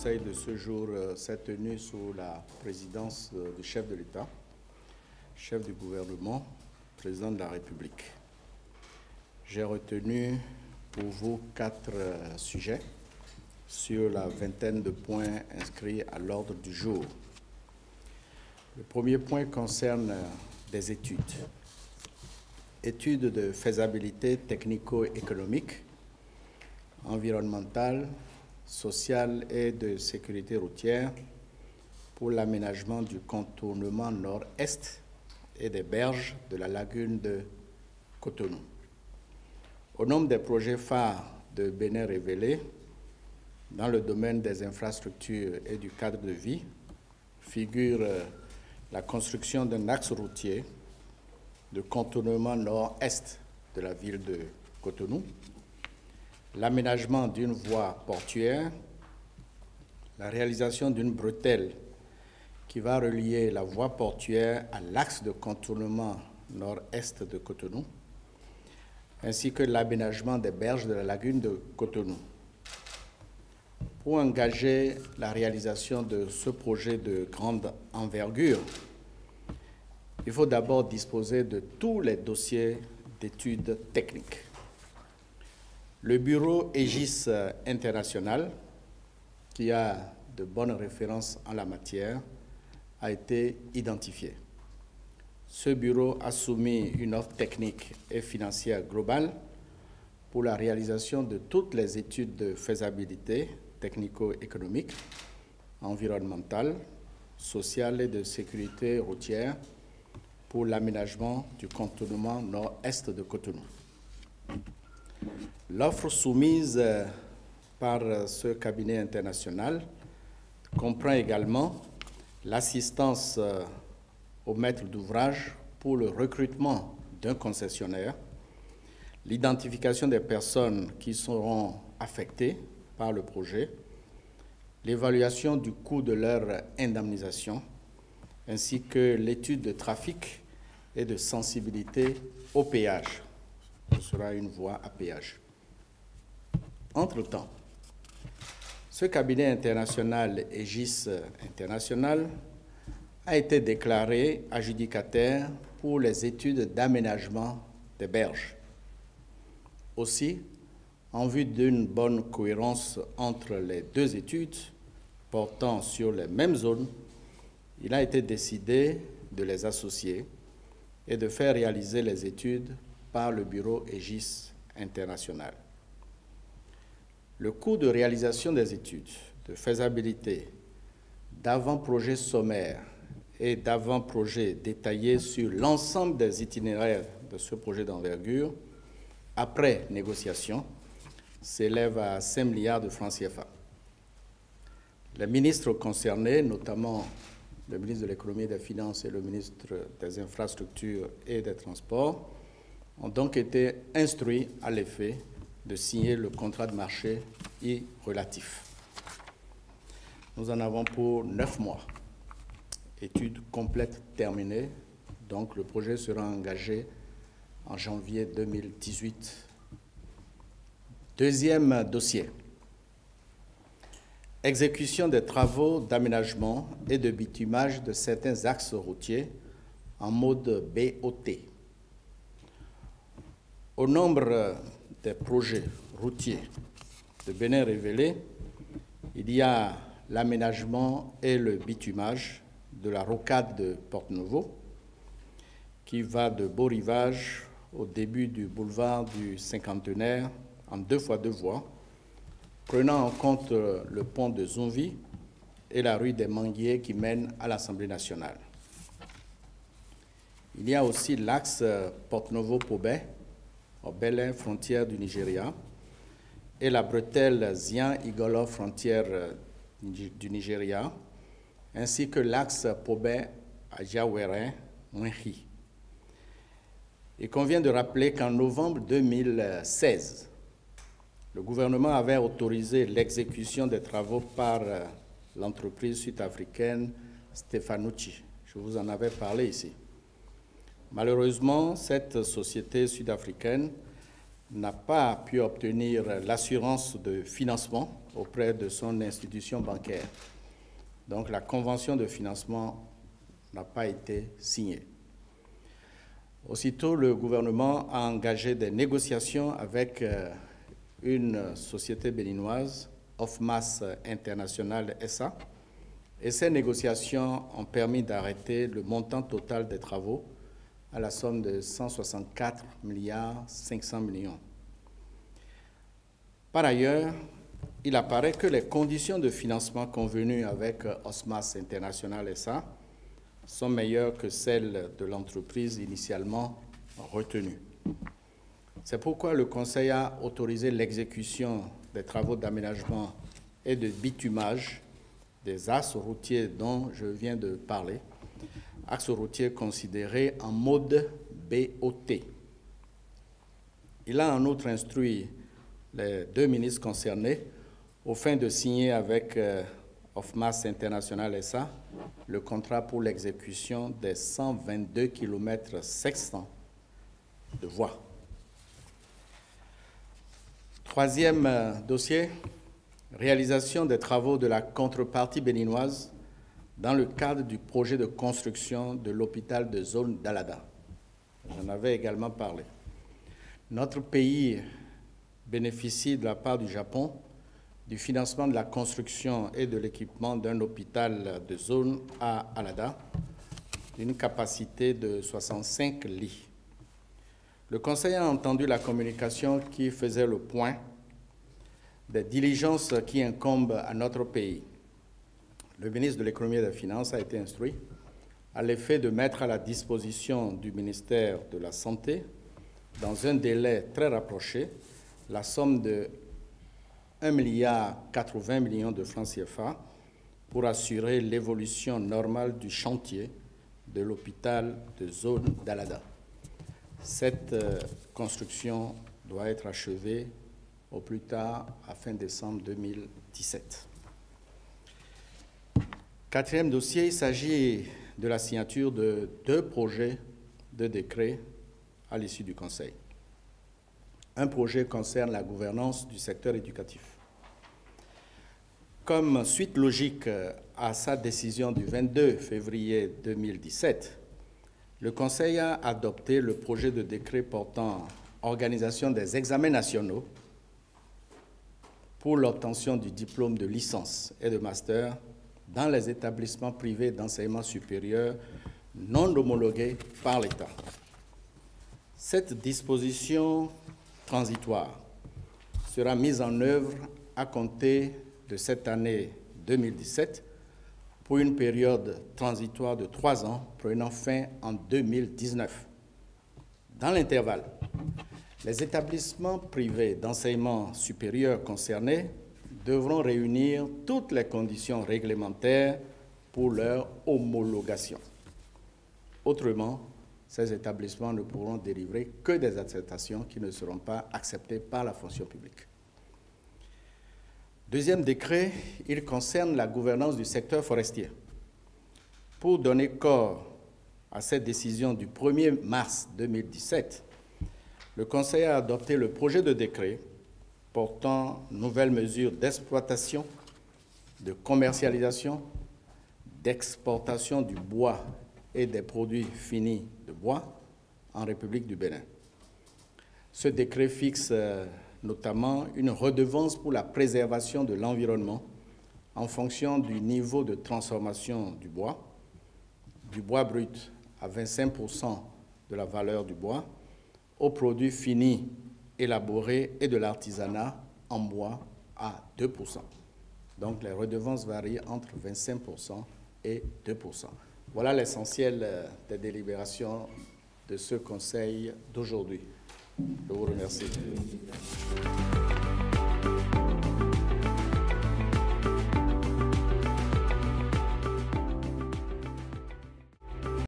Conseil de ce jour s'est tenu sous la présidence du chef de l'État, chef du gouvernement, président de la République. J'ai retenu pour vous 4 sujets sur la vingtaine de points inscrits à l'ordre du jour. Le premier point concerne des études. Études de faisabilité technico-économique, environnementale, sociale et de sécurité routière pour l'aménagement du contournement nord-est et des berges de la lagune de Cotonou. Au nombre des projets phares de Bénin révélés dans le domaine des infrastructures et du cadre de vie figure la construction d'un axe routier de contournement nord-est de la ville de Cotonou, l'aménagement d'une voie portuaire, la réalisation d'une bretelle qui va relier la voie portuaire à l'axe de contournement nord-est de Cotonou, ainsi que l'aménagement des berges de la lagune de Cotonou. Pour engager la réalisation de ce projet de grande envergure, il faut d'abord disposer de tous les dossiers d'études techniques. Le bureau Aegis International, qui a de bonnes références en la matière, a été identifié. Ce bureau a soumis une offre technique et financière globale pour la réalisation de toutes les études de faisabilité technico-économique, environnementale, sociale et de sécurité routière pour l'aménagement du contournement nord-est de Cotonou. L'offre soumise par ce cabinet international comprend également l'assistance au maître d'ouvrage pour le recrutement d'un concessionnaire, l'identification des personnes qui seront affectées par le projet, l'évaluation du coût de leur indemnisation, ainsi que l'étude de trafic et de sensibilité au péage. Ce sera une voie à péage. Entre-temps, ce cabinet international Aegis International a été déclaré adjudicataire pour les études d'aménagement des berges. Aussi, en vue d'une bonne cohérence entre les deux études portant sur les mêmes zones, il a été décidé de les associer et de faire réaliser les études par le bureau Aegis International. Le coût de réalisation des études de faisabilité, d'avant-projet sommaire et d'avant-projet détaillé sur l'ensemble des itinéraires de ce projet d'envergure, après négociation, s'élève à 5 milliards de francs CFA. Les ministres concernés, notamment le ministre de l'économie et des finances et le ministre des infrastructures et des transports, ont donc été instruits à l'effet de signer le contrat de marché y relatif. Nous en avons pour 9 mois. Étude complète terminée, donc le projet sera engagé en janvier 2018. Deuxième dossier. Exécution des travaux d'aménagement et de bitumage de certains axes routiers en mode BOT. Au nombre des projets routiers de Bénin révélés, il y a l'aménagement et le bitumage de la rocade de Porte-Nouveau, qui va de Beau-Rivage au début du boulevard du Cinquantenaire en 2x2 voies, prenant en compte le pont de Zumbi et la rue des Manguiers qui mène à l'Assemblée nationale. Il y a aussi l'axe Porte-Nouveau-Pobet, au Bel-Air, frontière du Nigeria, et la bretelle Zian-Igolo, frontière du Nigeria, ainsi que l'axe Pobet-Ajawere-Mwenhi. Il convient de rappeler qu'en novembre 2016, le gouvernement avait autorisé l'exécution des travaux par l'entreprise sud-africaine Stefanucci. Je vous en avais parlé ici. Malheureusement, cette société sud-africaine n'a pas pu obtenir l'assurance de financement auprès de son institution bancaire. Donc la convention de financement n'a pas été signée. Aussitôt, le gouvernement a engagé des négociations avec une société béninoise, Ofmas International SA, et ces négociations ont permis d'arrêter le montant total des travaux à la somme de 164 milliards 500 millions. Par ailleurs, il apparaît que les conditions de financement convenues avec Ofmas International SA sont meilleures que celles de l'entreprise initialement retenue. C'est pourquoi le Conseil a autorisé l'exécution des travaux d'aménagement et de bitumage des axes routiers dont je viens de parler, axes routiers considérés en mode BOT. Il a en outre instruit les deux ministres concernés au fin de signer avec Ofmas International SA le contrat pour l'exécution des 122 km sextants de voies. Troisième dossier, réalisation des travaux de la contrepartie béninoise dans le cadre du projet de construction de l'hôpital de zone d'Alada. J'en avais également parlé. Notre pays bénéficie de la part du Japon du financement de la construction et de l'équipement d'un hôpital de zone à Alada, d'une capacité de 65 lits. Le Conseil a entendu la communication qui faisait le point des diligences qui incombent à notre pays. Le ministre de l'Économie et des Finances a été instruit à l'effet de mettre à la disposition du ministère de la Santé, dans un délai très rapproché, la somme de 1,80 milliard de francs CFA pour assurer l'évolution normale du chantier de l'hôpital de zone d'Alada. Cette construction doit être achevée au plus tard à fin décembre 2017. Quatrième dossier, il s'agit de la signature de 2 projets de décret à l'issue du Conseil. Un projet concerne la gouvernance du secteur éducatif. Comme suite logique à sa décision du 22 février 2017, le Conseil a adopté le projet de décret portant organisation des examens nationaux pour l'obtention du diplôme de licence et de master dans les établissements privés d'enseignement supérieur non homologués par l'État. Cette disposition transitoire sera mise en œuvre à compter de cette année 2017 pour une période transitoire de 3 ans prenant fin en 2019. Dans l'intervalle, les établissements privés d'enseignement supérieur concernés devront réunir toutes les conditions réglementaires pour leur homologation. Autrement, ces établissements ne pourront délivrer que des attestations qui ne seront pas acceptées par la fonction publique. Deuxième décret, il concerne la gouvernance du secteur forestier. Pour donner corps à cette décision du 1er mars 2017, le Conseil a adopté le projet de décret portant nouvelles mesures d'exploitation, de commercialisation, d'exportation du bois et des produits finis de bois en République du Bénin. Ce décret fixe notamment une redevance pour la préservation de l'environnement en fonction du niveau de transformation du bois brut à 25% de la valeur du bois, aux produits finis élaborés et de l'artisanat en bois à 2%. Donc les redevances varient entre 25% et 2%. Voilà l'essentiel des délibérations de ce Conseil d'aujourd'hui. Je vous remercie.